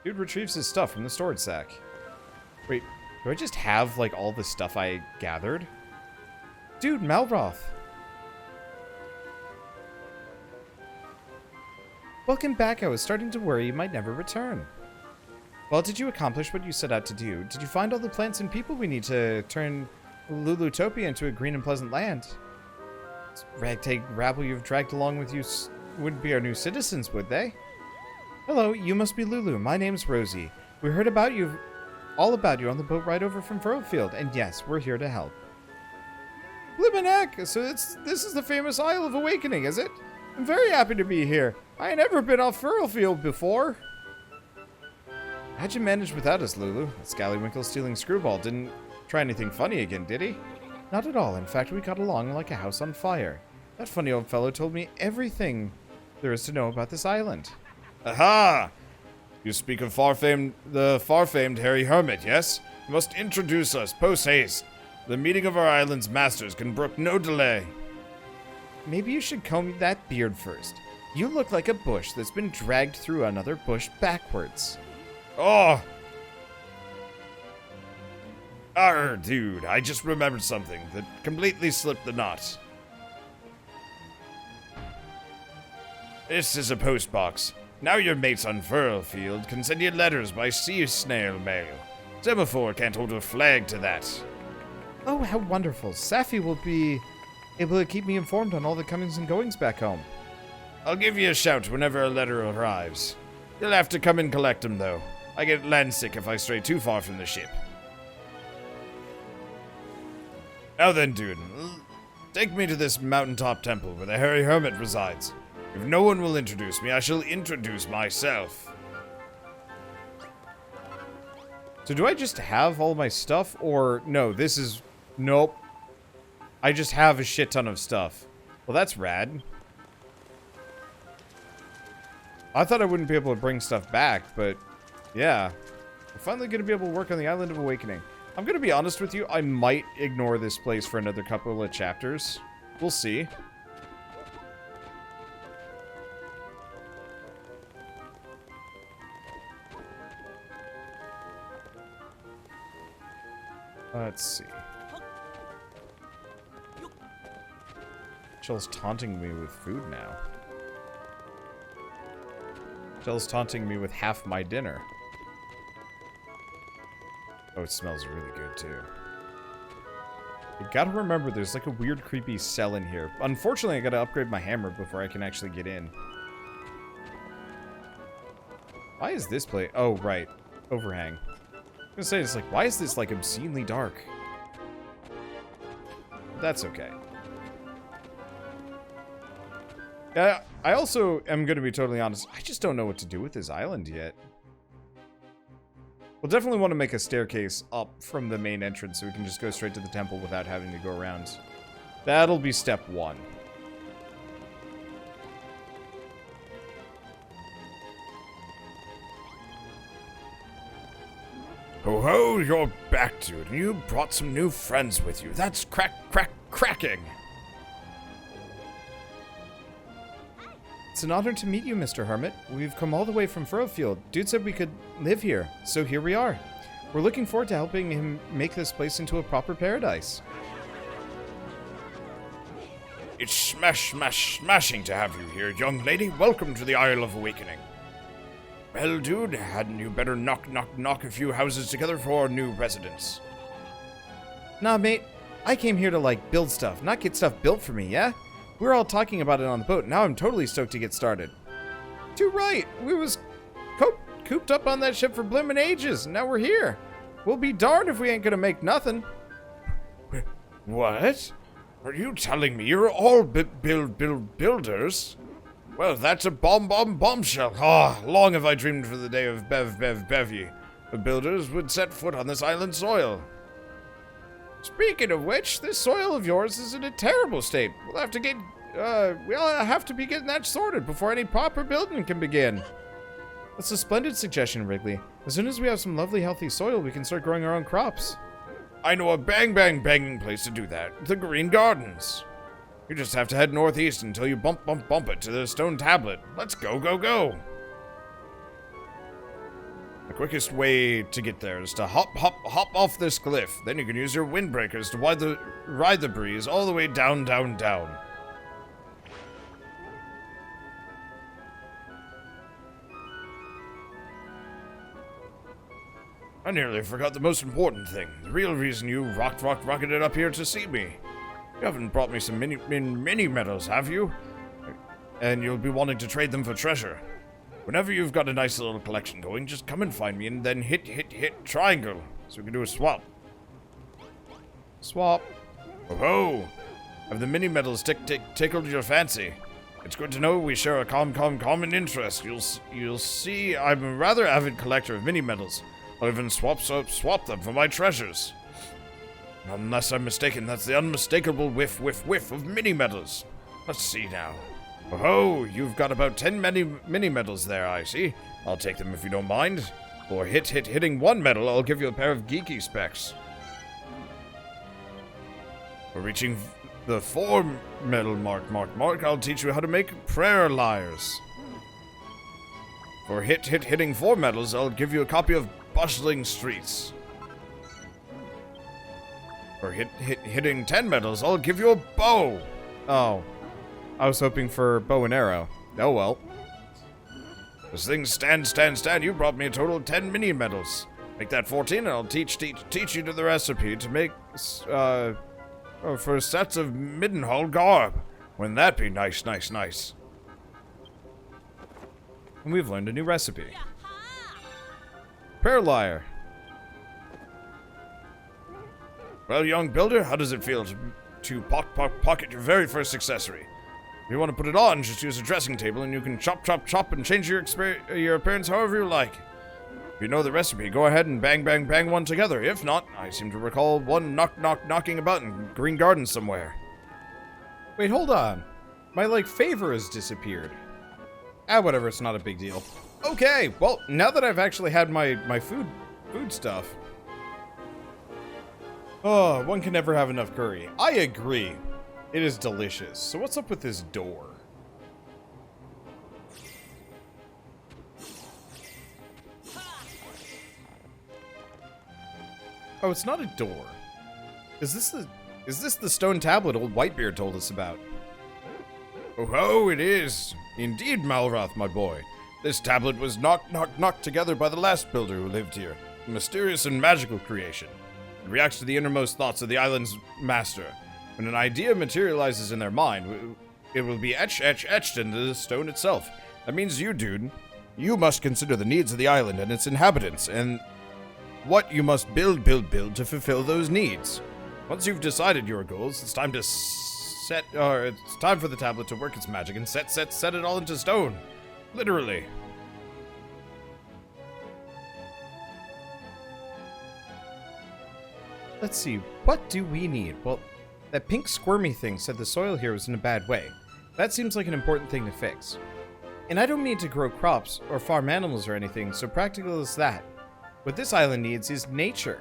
Dude retrieves his stuff from the storage sack. Wait, do I just have, like, all the stuff I gathered? Dude, Malroth. Welcome back. I was starting to worry you might never return. Well, did you accomplish what you set out to do? Did you find all the plants and people we need to turn Lulutopia into a green and pleasant land? This ragtag rabble you've dragged along with you wouldn't be our new citizens, would they? Hello, you must be Lulu. My name's Rosie. We heard about you, all about you on the boat ride over from Furlfield, and yes, we're here to help. Blimenek! So this is the famous Isle of Awakening, is it? I'm very happy to be here. I ain't never been off Furlfield before. How'd you manage without us, Lulu? That scallywinkle stealing screwball didn't try anything funny again, did he? Not at all. In fact, we got along like a house on fire. That funny old fellow told me everything there is to know about this island. Aha! You speak of the far-famed Harry Hermit, yes? You must introduce us, post-haste. The meeting of our island's masters can brook no delay. Maybe you should comb that beard first. You look like a bush that's been dragged through another bush backwards. Oh! Dude, I just remembered something that completely slipped the knot. This is a postbox. Now your mates on Furlfield can send you letters by sea snail mail. Semaphore can't hold a flag to that. Oh, how wonderful. Safi will be able to keep me informed on all the comings and goings back home. I'll give you a shout whenever a letter arrives. You'll have to come and collect them, though. I get landsick if I stray too far from the ship. Now then, dude, take me to this mountaintop temple where the Hairy Hermit resides. If no one will introduce me, I shall introduce myself. So do I just have all my stuff, or no, this is... Nope. I just have a shit ton of stuff. Well, that's rad. I thought I wouldn't be able to bring stuff back, but yeah. We're finally going to be able to work on the Island of Awakening. I'm going to be honest with you, I might ignore this place for another couple of chapters. We'll see. Let's see. Jill's taunting me with food now. Jill's taunting me with half my dinner. Oh, it smells really good, too. You gotta remember, there's like a weird, creepy cell in here. Unfortunately, I gotta upgrade my hammer before I can actually get in. Why is this place? Oh, right. Overhang. I was gonna say, it's like, why is this, like, obscenely dark? That's okay. Yeah, I also am gonna be totally honest. I just don't know what to do with this island yet. We'll definitely want to make a staircase up from the main entrance so we can just go straight to the temple without having to go around. That'll be step one. Ho ho, you're back, dude. You brought some new friends with you. That's cracking. It's an honor to meet you, Mr. Hermit. We've come all the way from Furlfield. Dude said we could live here, so here we are. We're looking forward to helping him make this place into a proper paradise. It's smashing to have you here, young lady. Welcome to the Isle of Awakening. Well, dude, hadn't you better knock a few houses together for our new residents? Nah, mate. I came here to, like, build stuff, not get stuff built for me, yeah? We were all talking about it on the boat. Now I'm totally stoked to get started. Too right. We was cooped up on that ship for blimmin' ages, and now we're here. We'll be darned if we ain't gonna make nothing. What? Are you telling me you're all builders? Well, that's a bombshell. Ah, long have I dreamed for the day of bevy. The builders would set foot on this island soil. Speaking of which, this soil of yours is in a terrible state. We'll have to be getting that sorted before any proper building can begin. That's a splendid suggestion, Wrigley. As soon as we have some lovely, healthy soil, we can start growing our own crops. I know a banging place to do that. The Green Gardens. You just have to head northeast until you bump it to the stone tablet. Let's go. The quickest way to get there is to hop off this cliff. Then you can use your windbreakers to ride the breeze all the way down, down, down. I nearly forgot the most important thing. The real reason you rocketed up here to see me. You haven't brought me some mini medals, have you? And you'll be wanting to trade them for treasure. Whenever you've got a nice little collection going, just come and find me and then hit triangle, so we can do a swap. Swap. Oh-ho! Have the mini medals tickled your fancy? It's good to know we share a common interest. You'll see I'm a rather avid collector of mini medals. I'll even swap them for my treasures. Unless I'm mistaken, that's the unmistakable whiff of mini medals. Let's see now. Oh, you've got about 10 mini medals there, I see. I'll take them if you don't mind. For hitting one medal, I'll give you a pair of geeky specs. For reaching the 4 medal mark, I'll teach you how to make prayer lyres. For hitting 4 medals, I'll give you a copy of Bustling Streets. For hitting 10 medals, I'll give you a bow. Oh. I was hoping for bow and arrow. Oh well. As things stand, you brought me a total of 10 mini medals. Make that 14 and I'll teach you to the recipe to make, for sets of Middenhall garb. Wouldn't that be nice? And we've learned a new recipe. Prayer lyre. Well, young builder, how does it feel to pocket your very first accessory? If you want to put it on, just use a dressing table and you can chop and change your appearance however you like. If you know the recipe, go ahead and bang one together. If not, I seem to recall one knocking about in Green Garden somewhere. Wait, hold on. My, favor has disappeared. Whatever, it's not a big deal. Okay, well, now that I've actually had my food stuff. Oh, one can never have enough curry. I agree. It is delicious. So what's up with this door? Oh, it's not a door. Is this the stone tablet old Whitebeard told us about? Oh, it is. Indeed, Malroth, my boy. This tablet was knocked together by the last builder who lived here. A mysterious and magical creation. It reacts to the innermost thoughts of the island's master. When an idea materializes in their mind, it will be etched into the stone itself. That means you, dude, you must consider the needs of the island and its inhabitants, and what you must build to fulfill those needs. Once you've decided your goals, it's time for the tablet to work its magic and set it all into stone. Literally. Let's see, what do we need? Well, that pink squirmy thing said the soil here was in a bad way. That seems like an important thing to fix. And I don't need to grow crops or farm animals or anything, so practical as that. What this island needs is nature.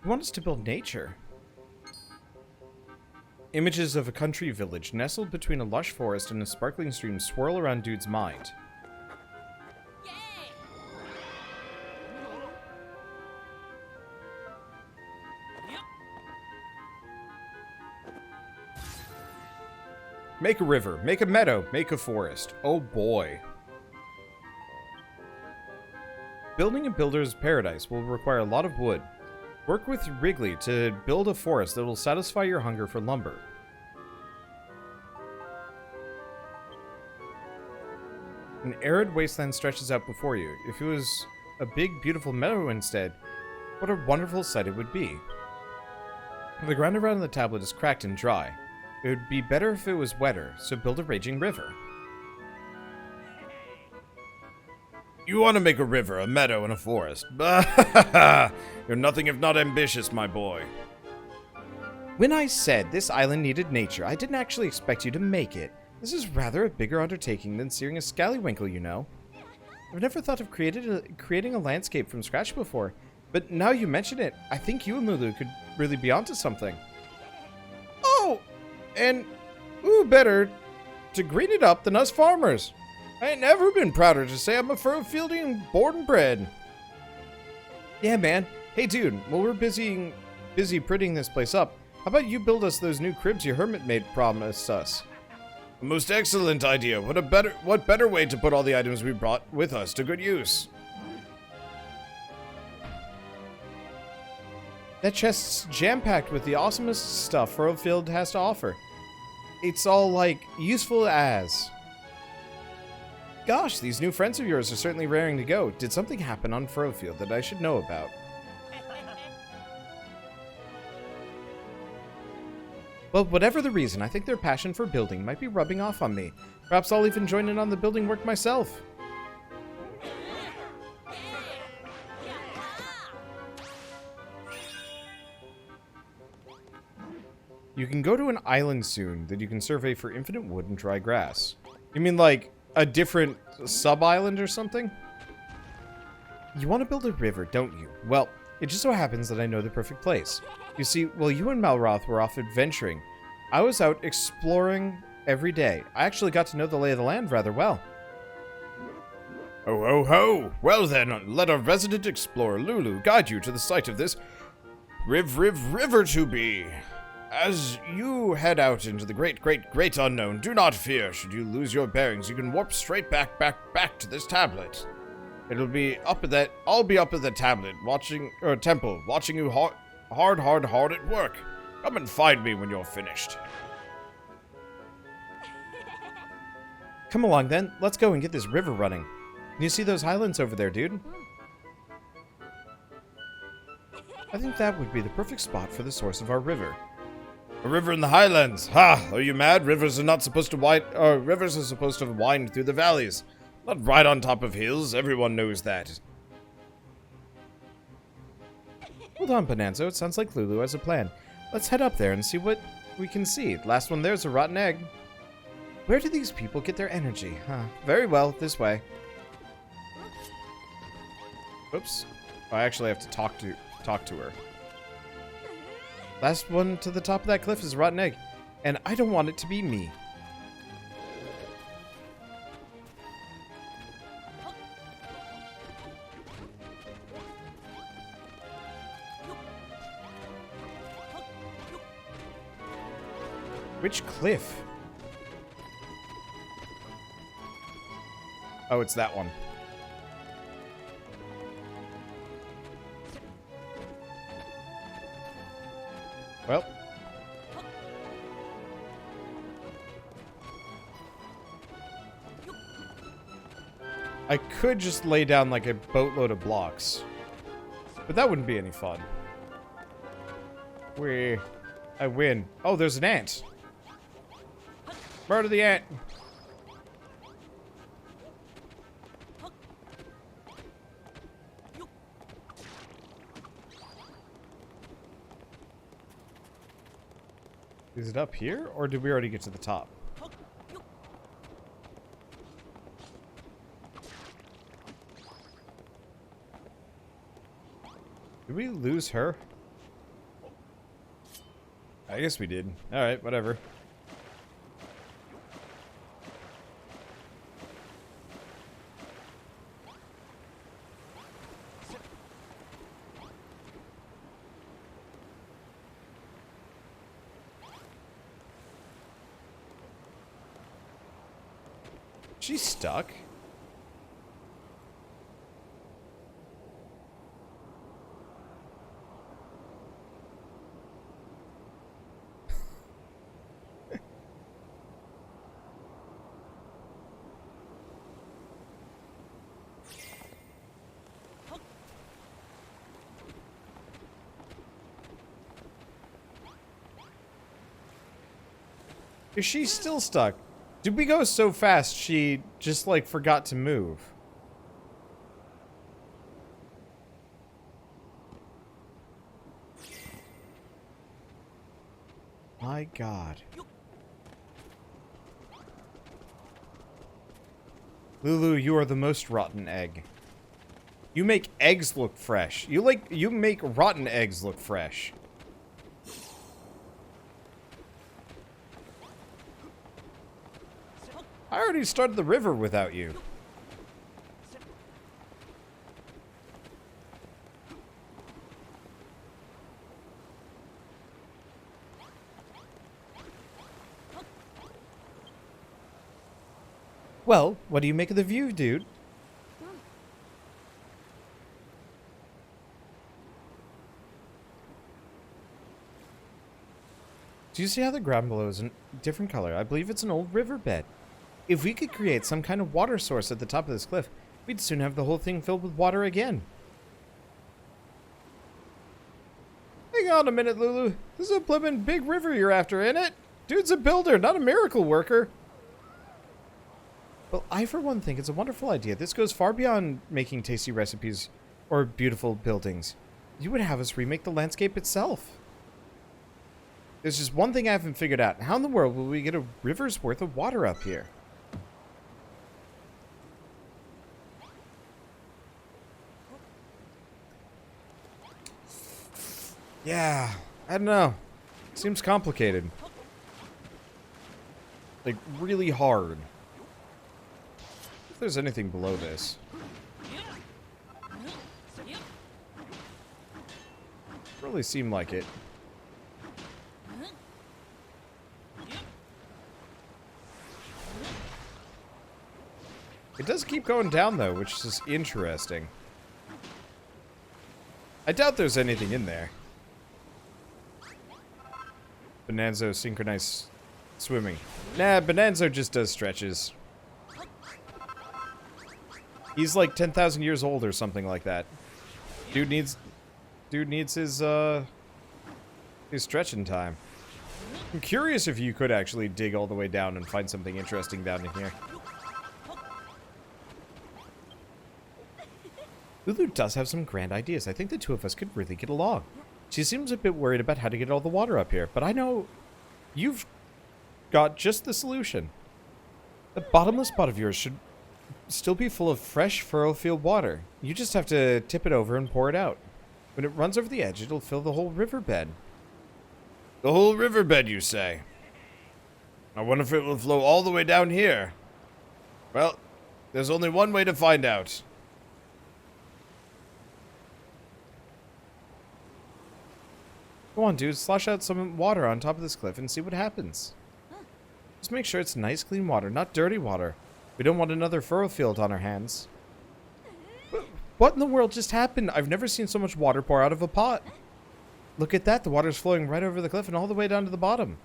You want us to build nature? Images of a country village nestled between a lush forest and a sparkling stream swirl around dude's mind. Make a river, make a meadow, make a forest. Oh boy. Building a builder's paradise will require a lot of wood. Work with Wrigley to build a forest that will satisfy your hunger for lumber. An arid wasteland stretches out before you. If it was a big, beautiful meadow instead, what a wonderful sight it would be. The ground around the tablet is cracked and dry. It would be better if it was wetter, so build a raging river. You want to make a river, a meadow, and a forest. You're nothing if not ambitious, my boy. When I said this island needed nature, I didn't actually expect you to make it. This is rather a bigger undertaking than searing a scallywinkle, you know. I've never thought of creating a landscape from scratch before, but now you mention it, I think you and Lulu could really be onto something. Oh! And who better to green it up than us farmers? I ain't never been prouder to say I'm a furrow-fielding born and bred. Yeah, man. Hey, dude, while we're busy prettying this place up, how about you build us those new cribs your hermit maid promised us? A most excellent idea. What better way to put all the items we brought with us to good use? That chest's jam-packed with the awesomest stuff Furrowfield has to offer. It's all, like, useful as. Gosh, these new friends of yours are certainly raring to go. Did something happen on Furrowfield that I should know about? Well, whatever the reason, I think their passion for building might be rubbing off on me. Perhaps I'll even join in on the building work myself. You can go to an island soon that you can survey for infinite wood and dry grass. You mean like a different sub-island or something? You want to build a river, don't you? Well, it just so happens that I know the perfect place. You see, while you and Malroth were off adventuring, I was out exploring every day. I actually got to know the lay of the land rather well. Oh, ho, ho! Well then, let our resident explorer Lulu guide you to the site of this river to be. As you head out into the great unknown, do not fear. Should you lose your bearings, you can warp straight back to this tablet. It'll be up at that. I'll be up at the tablet, temple, watching you hard at work. Come and find me when you're finished. Come along then. Let's go and get this river running. Can you see those highlands over there, dude? I think that would be the perfect spot for the source of our river. A river in the highlands. Ha! Are you mad? Rivers are supposed to wind through the valleys. Not right on top of hills. Everyone knows that. Hold on, Bonanzo. It sounds like Lulu has a plan. Let's head up there and see what we can see. Last one there's a rotten egg. Where do these people get their energy? Huh. Very well, this way. Oops. I actually have to talk to her. Last one to the top of that cliff is a rotten egg. And I don't want it to be me. Which cliff? Oh, it's that one. Well. I could just lay down like a boatload of blocks. But that wouldn't be any fun. I win. Oh, there's an ant. Murder the ant. Is it up here, or did we already get to the top? Did we lose her? I guess we did. Alright, whatever. She's stuck. Is she still stuck? Did we go so fast she just, like, forgot to move? My God. Lulu, you are the most rotten egg. You make eggs look fresh. You make rotten eggs look fresh. I already started the river without you. Well, what do you make of the view, dude? Do you see how the ground below is a different color? I believe it's an old riverbed. If we could create some kind of water source at the top of this cliff, we'd soon have the whole thing filled with water again. Hang on a minute, Lulu. This is a blimmin' big river you're after, ain't it? Dude's a builder, not a miracle worker. Well, I for one think it's a wonderful idea. This goes far beyond making tasty recipes or beautiful buildings. You would have us remake the landscape itself. There's just one thing I haven't figured out. How in the world will we get a river's worth of water up here? Yeah, I don't know. Seems complicated. Like, really hard. If there's anything below this. Really seem like it. It does keep going down, though, which is interesting. I doubt there's anything in there. Bonanzo synchronized swimming. Nah, Bonanzo just does stretches. He's like 10,000 years old or something like that. Dude needs his stretching time. I'm curious if you could actually dig all the way down and find something interesting down in here. Lulu does have some grand ideas. I think the two of us could really get along. She seems a bit worried about how to get all the water up here, but I know you've got just the solution. The bottomless pot of yours should still be full of fresh furrow-field water. You just have to tip it over and pour it out. When it runs over the edge, it'll fill the whole riverbed. The whole riverbed, you say? I wonder if it will flow all the way down here. Well, there's only one way to find out. Go on, dude. Slosh out some water on top of this cliff and see what happens. Just make sure it's nice, clean water, not dirty water. We don't want another furrow field on our hands. What in the world just happened? I've never seen so much water pour out of a pot. Look at that. The water's flowing right over the cliff and all the way down to the bottom.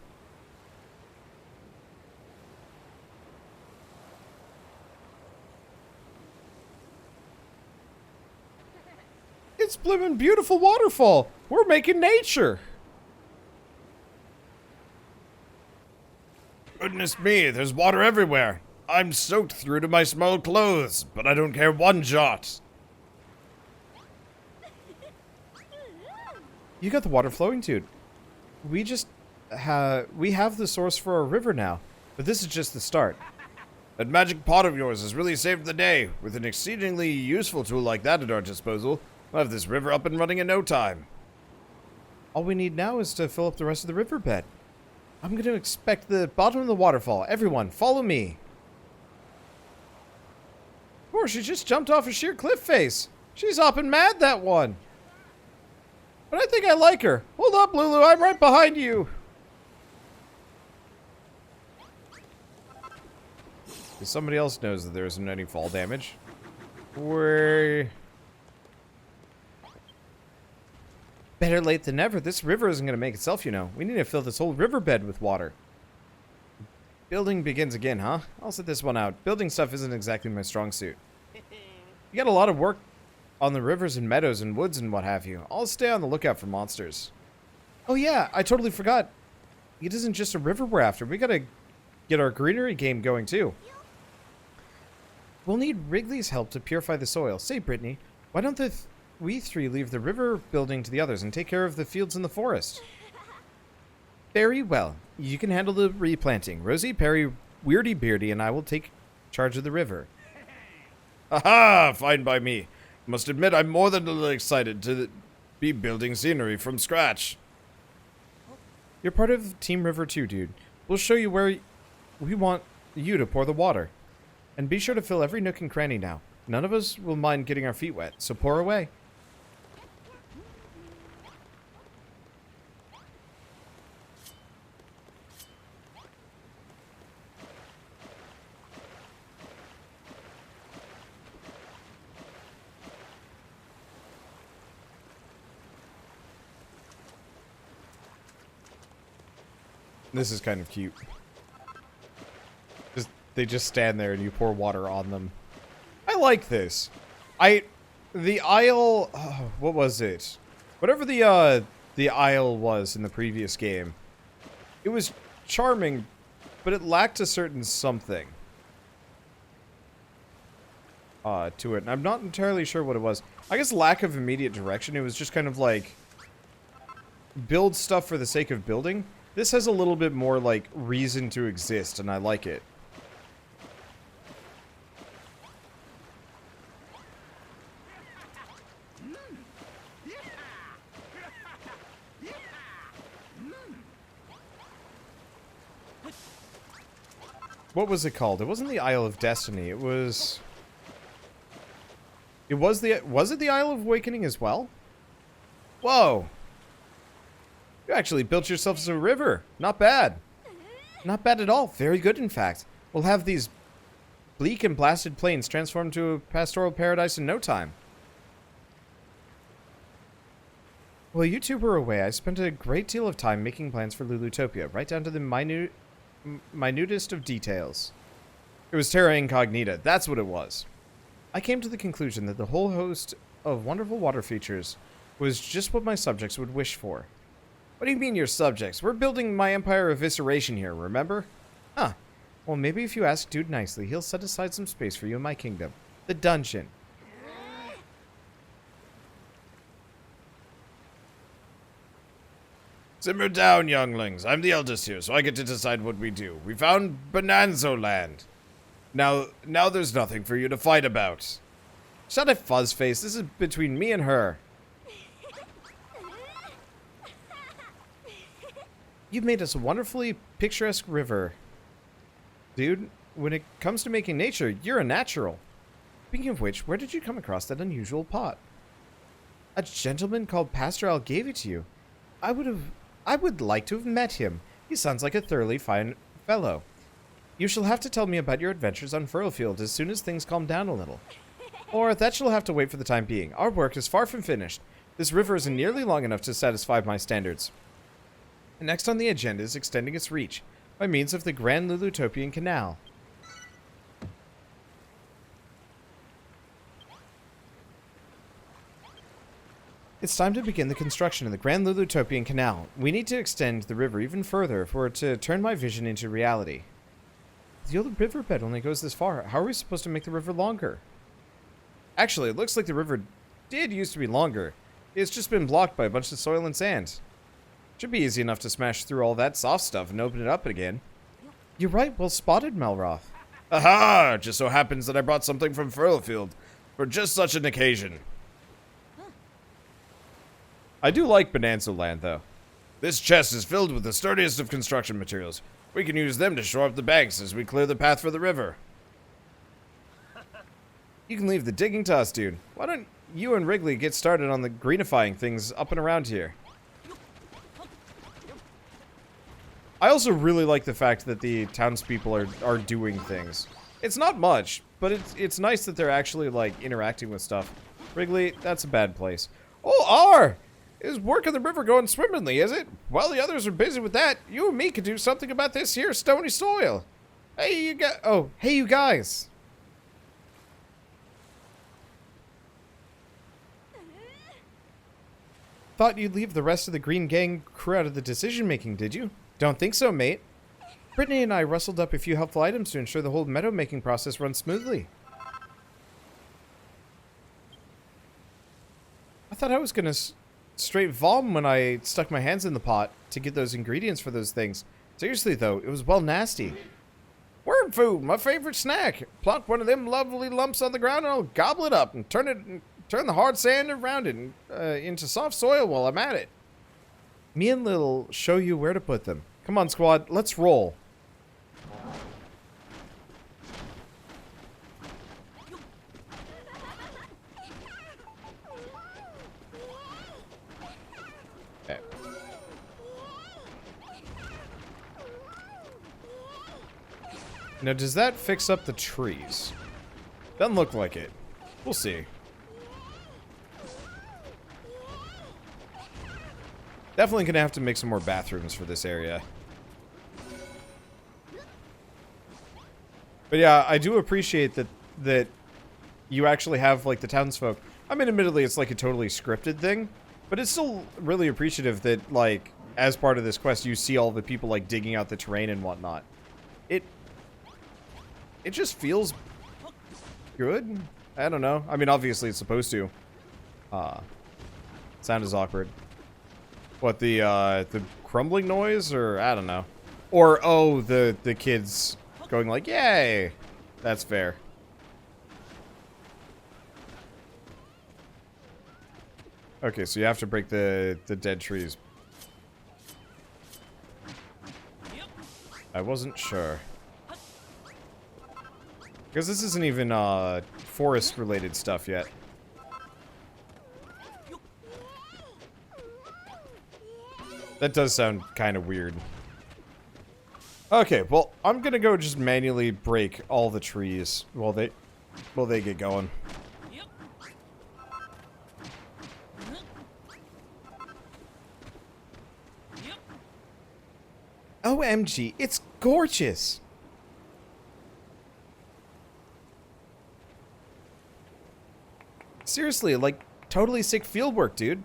It's blimmin' beautiful waterfall. We're making nature. Goodness me, there's water everywhere. I'm soaked through to my small clothes, but I don't care one jot. You got the water flowing, dude. We have the source for our river now, but this is just the start. That magic pot of yours has really saved the day. With an exceedingly useful tool like that at our disposal, we'll have this river up and running in no time. All we need now is to fill up the rest of the riverbed. I'm going to expect the bottom of the waterfall. Everyone, follow me. Of course, she just jumped off a sheer cliff face. She's hopping mad, that one. But I think I like her. Hold up, Lulu. I'm right behind you. Somebody else knows that there isn't any fall damage. Better late than never. This river isn't going to make itself, you know. We need to fill this whole riverbed with water. Building begins again, huh? I'll sit this one out. Building stuff isn't exactly my strong suit. You got a lot of work on the rivers and meadows and woods and what have you. I'll stay on the lookout for monsters. Oh yeah, I totally forgot. It isn't just a river we're after. We gotta get our greenery game going too. We'll need Wrigley's help to purify the soil. Say, Brittany, why don't we three leave the river building to the others and take care of the fields in the forest? Very well. You can handle the replanting. Rosie, Perry, Weirdy Beardy, and I will take charge of the river. Aha! Fine by me. Must admit I'm more than a little excited to be building scenery from scratch. You're part of Team River too, dude. We'll show you where we want you to pour the water. And be sure to fill every nook and cranny now. None of us will mind getting our feet wet, so pour away. This is kind of cute. They just stand there and you pour water on them. I like this. The Isle, what was it? Whatever the Isle was in the previous game. It was charming, but it lacked a certain something to it. And I'm not entirely sure what it was. I guess lack of immediate direction. It was just kind of like build stuff for the sake of building. This has a little bit more like reason to exist, and I like it. What was it called? It wasn't the Isle of Destiny. It was it the Isle of Awakening as well? Whoa. You actually built yourself a river. Not bad. Not bad at all. Very good, in fact. We'll have these bleak and blasted plains transformed to a pastoral paradise in no time. While you two were away, I spent a great deal of time making plans for Lulutopia, right down to the minutest of details. It was terra incognita. That's what it was. I came to the conclusion that the whole host of wonderful water features was just what my subjects would wish for. What do you mean your subjects? We're building my empire of evisceration here, remember? Huh. Well, maybe if you ask Dude nicely, he'll set aside some space for you in my kingdom. The dungeon. Simmer down, younglings. I'm the eldest here, so I get to decide what we do. We found Bonanzo Land. Now there's nothing for you to fight about. Shut up, Fuzzface. This is between me and her. You've made us a wonderfully picturesque river. Dude, when it comes to making nature, you're a natural. Speaking of which, where did you come across that unusual pot? A gentleman called Pastoral gave it to you. I would like to have met him. He sounds like a thoroughly fine fellow. You shall have to tell me about your adventures on Furlfield as soon as things calm down a little. Or that shall have to wait for the time being. Our work is far from finished. This river isn't nearly long enough to satisfy my standards. Next on the agenda is extending its reach by means of the Grand Lulutopian Canal. It's time to begin the construction of the Grand Lulutopian Canal. We need to extend the river even further for it to turn my vision into reality. The old riverbed only goes this far. How are we supposed to make the river longer? Actually, it looks like the river did used to be longer. It's just been blocked by a bunch of soil and sand. Should be easy enough to smash through all that soft stuff and open it up again. You're right, well spotted, Malroth. Aha! Just so happens that I brought something from Furlfield for just such an occasion. I do like Bonanza Land, though. This chest is filled with the sturdiest of construction materials. We can use them to shore up the banks as we clear the path for the river. You can leave the digging to us, dude. Why don't you and Wrigley get started on the greenifying things up and around here? I also really like the fact that the townspeople are doing things. It's not much, but it's nice that they're actually, like, interacting with stuff. Wrigley, that's a bad place. Oh, R! Is work on the river going swimmingly, is it? While the others are busy with that, you and me could do something about this here stony soil. Hey, you guys. Thought you'd leave the rest of the Green Gang crew out of the decision-making, did you? Don't think so, mate. Brittany and I rustled up a few helpful items to ensure the whole meadow-making process runs smoothly. I thought I was gonna straight vom when I stuck my hands in the pot to get those ingredients for those things. Seriously, though, it was well nasty. Word food, my favorite snack. Plunk one of them lovely lumps on the ground and I'll gobble it up and turn the hard sand around it into soft soil while I'm at it. Me and Lil'll show you where to put them. Come on, squad, let's roll. Now, does that fix up the trees? Doesn't look like it. We'll see. Definitely gonna have to make some more bathrooms for this area. But yeah, I do appreciate that you actually have, like, the townsfolk. I mean, admittedly, it's like a totally scripted thing, but it's still really appreciative that, like, as part of this quest, you see all the people, like, digging out the terrain and whatnot. It just feels good. I don't know. I mean, obviously it's supposed to. Sound is awkward. What, the crumbling noise? Or, I don't know. Or, oh, the kids going like, yay! That's fair. Okay, so you have to break the dead trees. I wasn't sure. Because this isn't even, forest-related stuff yet. That does sound kind of weird. Okay, well, I'm gonna go just manually break all the trees while they get going. OMG, it's gorgeous! Seriously, like, totally sick fieldwork, dude.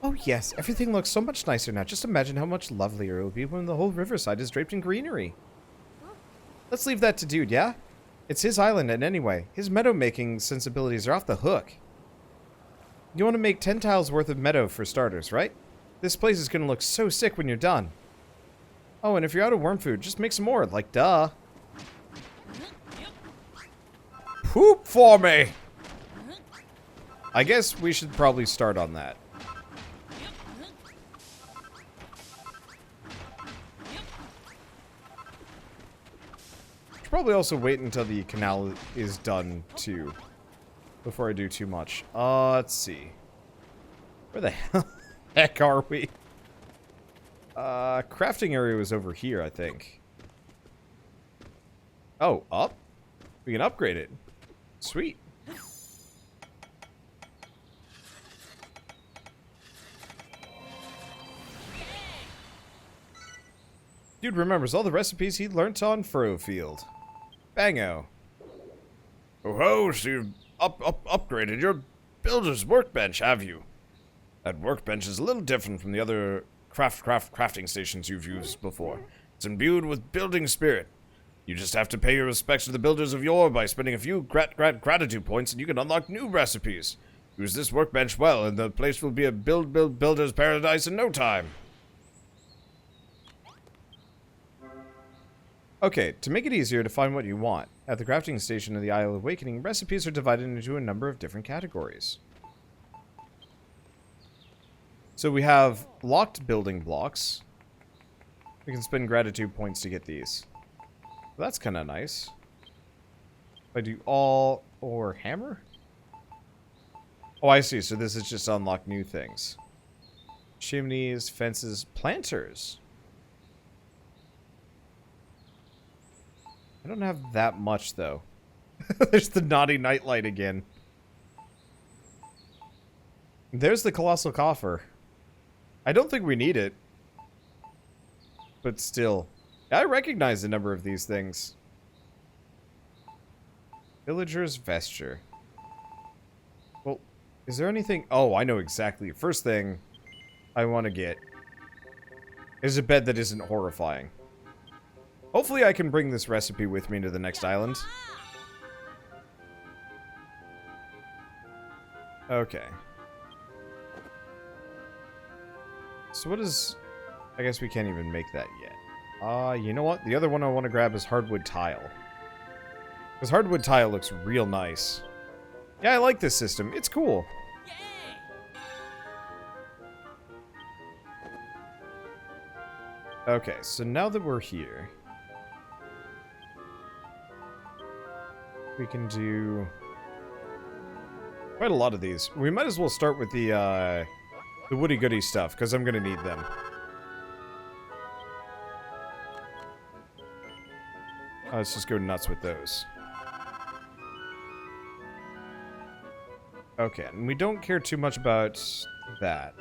Oh yes, everything looks so much nicer now. Just imagine how much lovelier it will be when the whole riverside is draped in greenery. Let's leave that to Dude, yeah? It's his island, and anyway, his meadow-making sensibilities are off the hook. You want to make 10 tiles worth of meadow for starters, right? This place is gonna look so sick when you're done. Oh, and if you're out of worm food, just make some more, like, duh. Poop for me! I guess we should probably start on that. Should probably also wait until the canal is done, too. Before I do too much. Let's see. Where the heck are we? Crafting area was over here, I think. Oh, up? We can upgrade it. Sweet. Dude remembers all the recipes he learnt on Furrowfield. Bango. Oh ho, so you've upgraded your builder's workbench, have you? That workbench is a little different from the other crafting stations you've used before. It's imbued with building spirit. You just have to pay your respects to the builders of yore by spending a few gratitude points and you can unlock new recipes. Use this workbench well and the place will be a builder's paradise in no time. Okay, to make it easier to find what you want, at the crafting station of the Isle of Awakening, recipes are divided into a number of different categories. So we have locked building blocks. We can spend gratitude points to get these. Well, that's kind of nice. If I do all or hammer? Oh, I see. So this is just unlock new things. Chimneys, fences, planters. I don't have that much, though. There's the naughty nightlight again. There's the colossal coffer. I don't think we need it. But still. I recognize a number of these things. Villager's vesture. Well, is there anything... Oh, I know exactly. First thing I want to get is a bed that isn't horrifying. Hopefully I can bring this recipe with me to the next island. Okay. So what is... I guess we can't even make that yet. You know what? The other one I want to grab is hardwood tile. Because hardwood tile looks real nice. Yeah, I like this system. It's cool. Okay, so now that we're here... we can do quite a lot of these. We might as well start with the woody-goody stuff, because I'm going to need them. Let's just go nuts with those. Okay, and we don't care too much about that.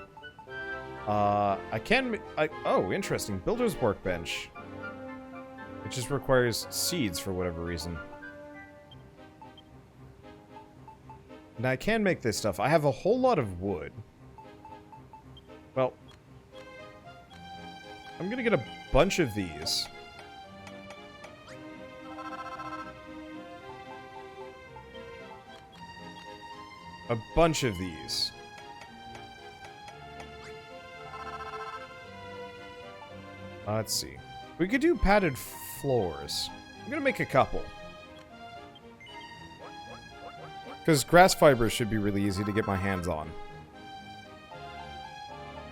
I can... oh, interesting. Builder's workbench. It just requires seeds for whatever reason. Now, I can make this stuff. I have a whole lot of wood. Well, I'm gonna get a bunch of these. A bunch of these. Let's see. We could do padded floors. I'm gonna make a couple. Because grass fibers should be really easy to get my hands on.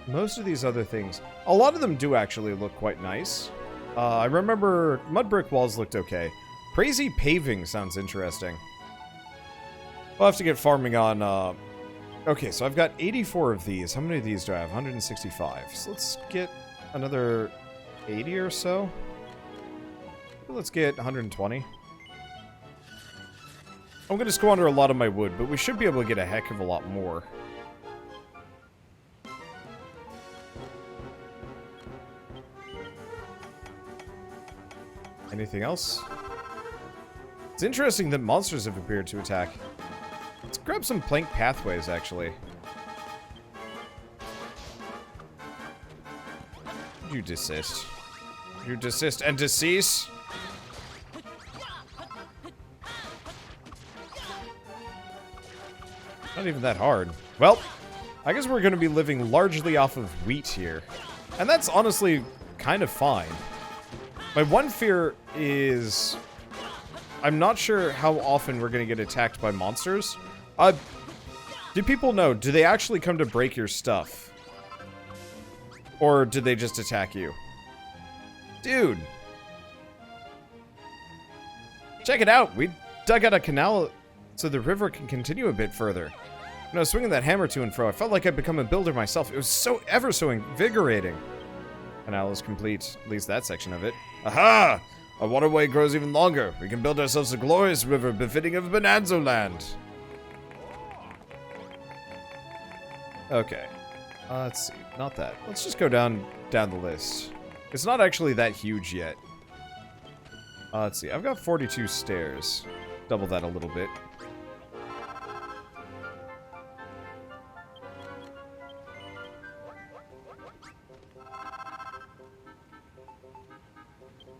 Most of these other things, a lot of them do actually look quite nice. I remember mud brick walls looked okay. Crazy paving sounds interesting. We'll have to get farming on, okay, so I've got 84 of these. How many of these do I have? 165. So let's get another 80 or so. Let's get 120. I'm going to squander a lot of my wood, but we should be able to get a heck of a lot more. Anything else? It's interesting that monsters have appeared to attack. Let's grab some plank pathways, actually. You desist. You desist and decease? Not even that hard. Well, I guess we're going to be living largely off of wheat here. And that's honestly kind of fine. My one fear is... I'm not sure how often we're going to get attacked by monsters. Do people know, do they actually come to break your stuff? Or do they just attack you? Dude! Check it out! We dug out a canal so the river can continue a bit further. When I was swinging that hammer to and fro, I felt like I'd become a builder myself. It was so ever so invigorating. Canal is complete, at least that section of it. Aha! Our waterway grows even longer. We can build ourselves a glorious river befitting of Bonanza land. Okay. Let's see. Not that. Let's just go down the list. It's not actually that huge yet. Let's see. I've got 42 stairs. Double that a little bit.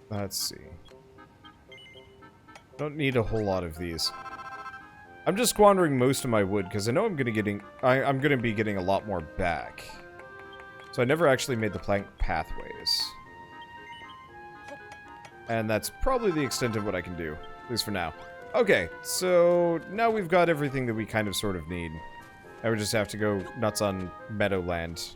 Let's see. Don't need a whole lot of these. I'm just squandering most of my wood because I know I'm gonna be getting a lot more back. So I never actually made the plank pathways. And that's probably the extent of what I can do, at least for now. Okay, so now we've got everything that we kind of sort of need. I would just have to go nuts on Meadowland.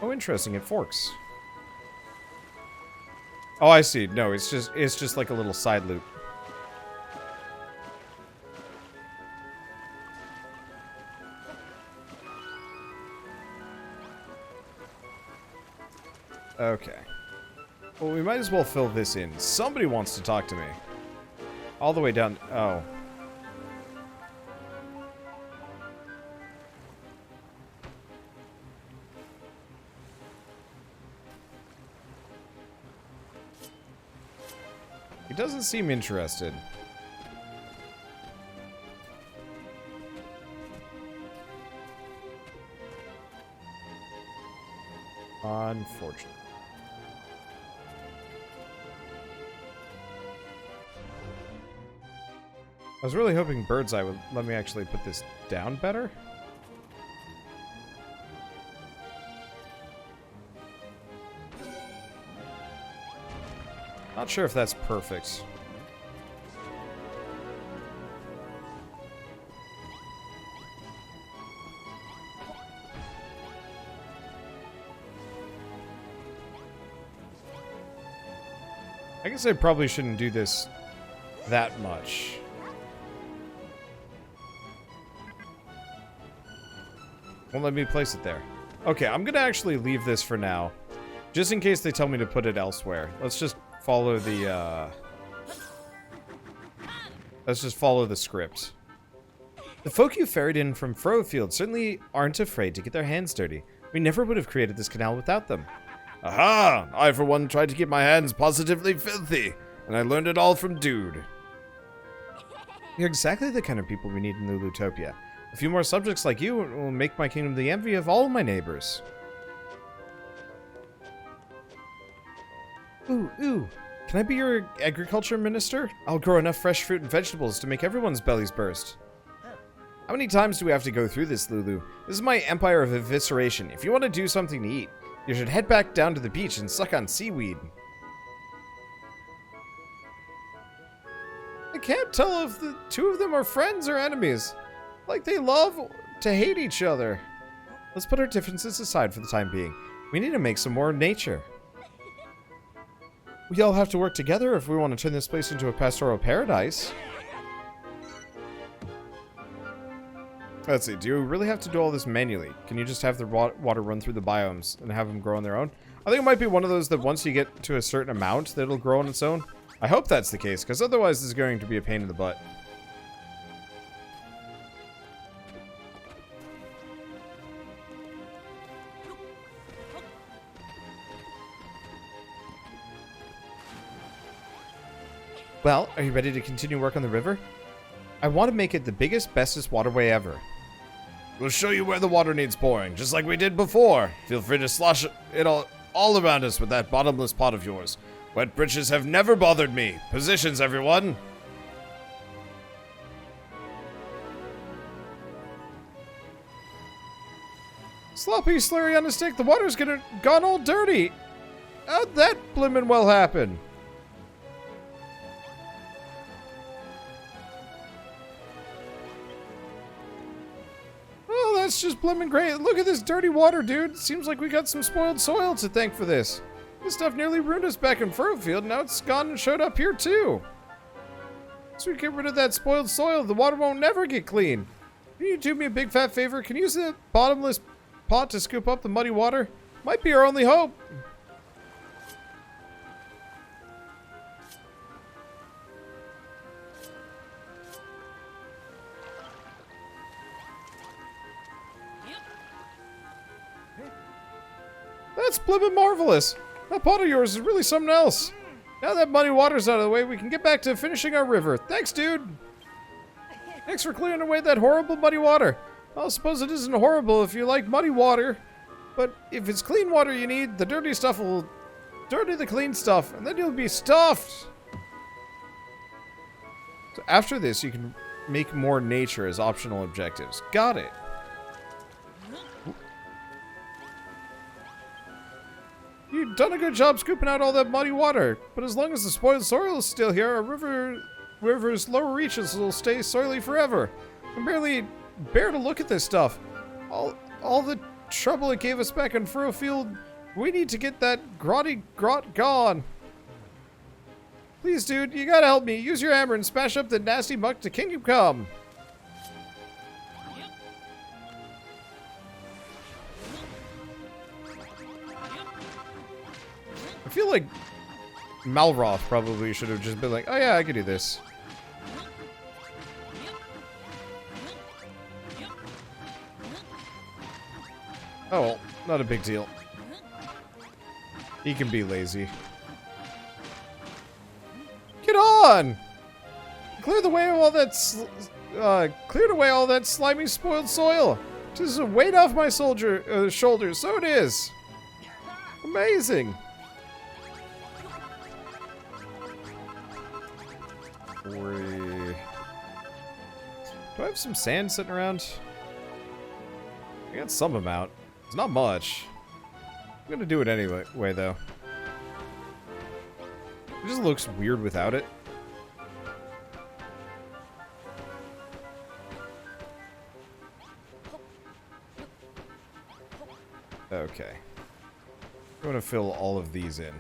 Oh, interesting, it forks. Oh, I see. No, it's just like a little side loop. Okay. Well, we might as well fill this in. Somebody wants to talk to me. All the way down. Oh. He doesn't seem interested. Unfortunate. I was really hoping Bird's Eye would let me actually put this down better. Not sure if that's perfect. I guess I probably shouldn't do this that much. Won't let me place it there. Okay, I'm gonna actually leave this for now. Just in case they tell me to put it elsewhere. Let's just follow the, let's just follow the script. The folk you ferried in from Furrowfield certainly aren't afraid to get their hands dirty. We never would have created this canal without them. Aha! I, for one, tried to keep my hands positively filthy, and I learned it all from Dude. You're exactly the kind of people we need in Lulutopia. A few more subjects like you will make my kingdom the envy of all my neighbors. Ooh. Can I be your agriculture minister? I'll grow enough fresh fruit and vegetables to make everyone's bellies burst. How many times do we have to go through this, Lulu? This is my empire of evisceration. If you want to do something to eat, you should head back down to the beach and suck on seaweed. I can't tell if the two of them are friends or enemies. Like they love to hate each other. Let's put our differences aside for the time being. We need to make some more nature. We all have to work together if we want to turn this place into a pastoral paradise. Let's see, do you really have to do all this manually? Can you just have the water run through the biomes and have them grow on their own? I think it might be one of those that once you get to a certain amount, that it'll grow on its own. I hope that's the case, because otherwise this is going to be a pain in the butt. Well, are you ready to continue work on the river? I want to make it the biggest, bestest waterway ever. We'll show you where the water needs pouring, just like we did before. Feel free to slosh it all around us with that bottomless pot of yours. Wet britches have never bothered me. Positions, everyone. Sloppy slurry on a stick. The water's gone all dirty. How'd that blimmin' well happen? Oh, that's just blimmin' great. Look at this dirty water, dude. Seems like we got some spoiled soil to thank for this. This stuff nearly ruined us back in Furrowfield. Now it's gone and showed up here, too. So we get rid of that spoiled soil, the water won't never get clean. Can you do me a big fat favor? Can you use the bottomless pot to scoop up the muddy water? Might be our only hope. That's blimmin' marvelous. That pot of yours is really something else. Now that muddy water's out of the way, we can get back to finishing our river. Thanks, dude. Thanks for clearing away that horrible muddy water. I suppose it isn't horrible if you like muddy water. But if it's clean water you need, the dirty stuff will dirty the clean stuff, and then you'll be stuffed. So after this, you can make more nature as optional objectives. Got it. You've done a good job scooping out all that muddy water, but as long as the spoiled soil is still here, our river's lower reaches will stay soily forever. I can barely bear to look at this stuff. All the trouble it gave us back in Furrowfield, we need to get that grotty grot gone. Please, dude, you gotta help me. Use your hammer and smash up the nasty muck to Kingdom Come. I feel like Malroth probably should have just been like, oh yeah, I could do this. Oh, well, not a big deal. He can be lazy. Get on! Clear the way of all that cleared away all that slimy, spoiled soil. Just a weight off my shoulders. So it is. Amazing. Do I have some sand sitting around? I got some amount. It's not much. I'm gonna do it anyway, though. It just looks weird without it. Okay. I'm gonna fill all of these in.